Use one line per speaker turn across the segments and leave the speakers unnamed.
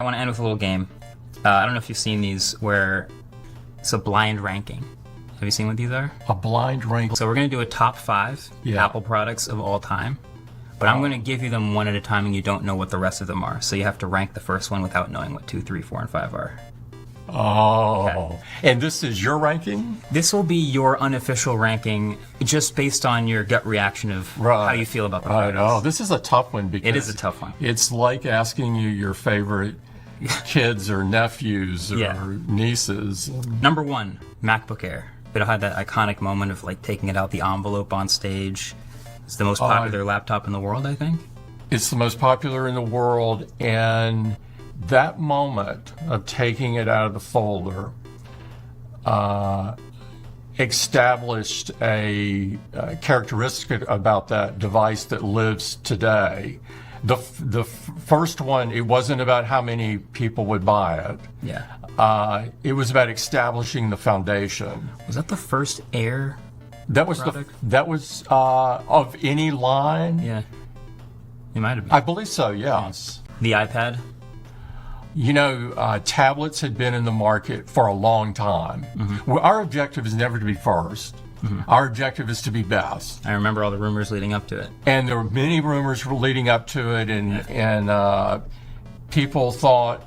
I want to end with a little game. I don't know if you've seen these where it's a blind ranking. Have you seen what these are?
A blind ranking.
So we're going to do a top 5 Apple products of all time. But I'm going to give you them one at a time and you don't know what the rest of them are. So you have to rank the first one without knowing what 2, 3, 4, and 5 are.
Oh. Okay. And this is your ranking?
This will be your unofficial ranking just based on your gut reaction of how you feel about the products.
Oh, this is a tough one because
it is a tough one.
It's like asking you your favorite kids or nephews or nieces.
Number 1, MacBook Air. It had that iconic moment of like taking it out the envelope on stage. It's the most popular laptop in the world, I think.
It's the most popular in the world, and that moment of taking it out of the folder established a characteristic about that device that lives today. The first one, it wasn't about how many people would buy it.
Yeah.
It was about establishing the foundation.
Was that the first Air?
That was of any line.
Yeah, it might have been.
I believe so. Yes.
The iPad.
You know, tablets had been in the market for a long time. Mm-hmm. Well, our objective is never to be first. Mm-hmm. Our objective is to be best.
I remember all the rumors leading up to it.
And there were many rumors leading up to it, and people thought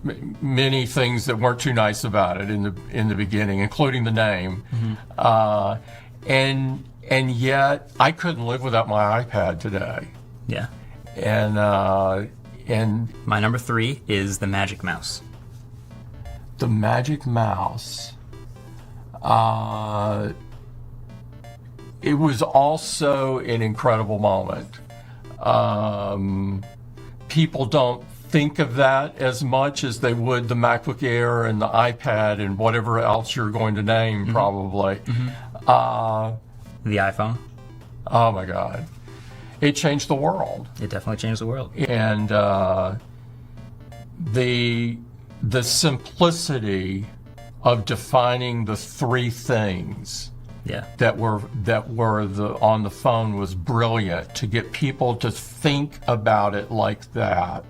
many things that weren't too nice about it in the beginning, including the name. Mm-hmm. And yet I couldn't live without my iPad today.
Yeah.
And
my number 3 is the Magic Mouse.
The Magic Mouse. It was also an incredible moment. People don't think of that as much as they would the MacBook Air and the iPad and whatever else you're going to name, mm-hmm. probably.
Mm-hmm. The iPhone.
Oh my God. It changed the world.
It definitely changed the world.
And the simplicity of defining the 3 things that were on the phone was brilliant, to get people to think about it like that.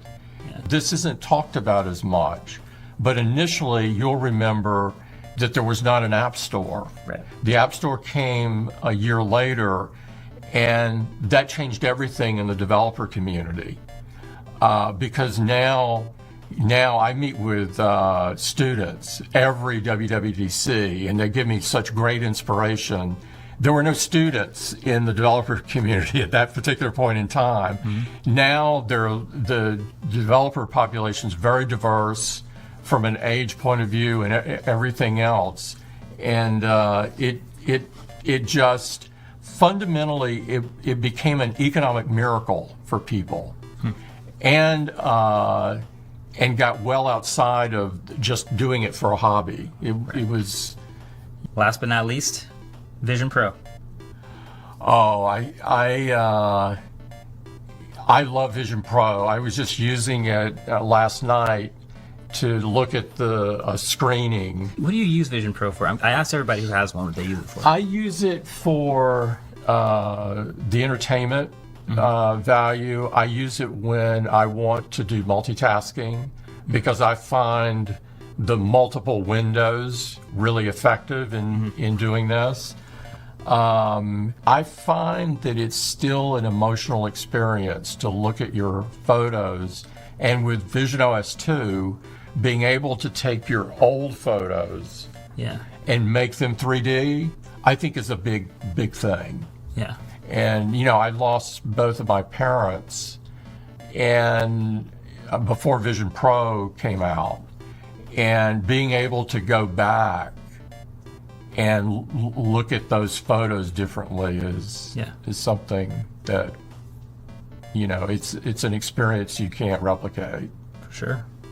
Yeah. This isn't talked about as much, but initially you'll remember that there was not an app store.
Right.
The app store came a year later, and that changed everything in the developer community, because now I meet with students every WWDC, and they give me such great inspiration. There were no students in the developer community at that particular point in time. Mm-hmm. Now the developer population is very diverse from an age point of view and everything else, and it just fundamentally it became an economic miracle for people, and got well outside of just doing it for a hobby. It was.
Last but not least, Vision Pro.
Oh, I love Vision Pro. I was just using it last night to look at the screening.
What do you use Vision Pro for? I asked everybody who has one what they use it for.
I use it for the entertainment value. I use it when I want to do multitasking, because I find the multiple windows really effective in doing this. I find that it's still an emotional experience to look at your photos, and with Vision OS 2, being able to take your old photos and make them 3D, I think is a big thing.
Yeah.
And, you know, I lost both of my parents and before Vision Pro came out, and being able to go back and look at those photos differently is something that, you know, it's an experience you can't replicate.
For sure.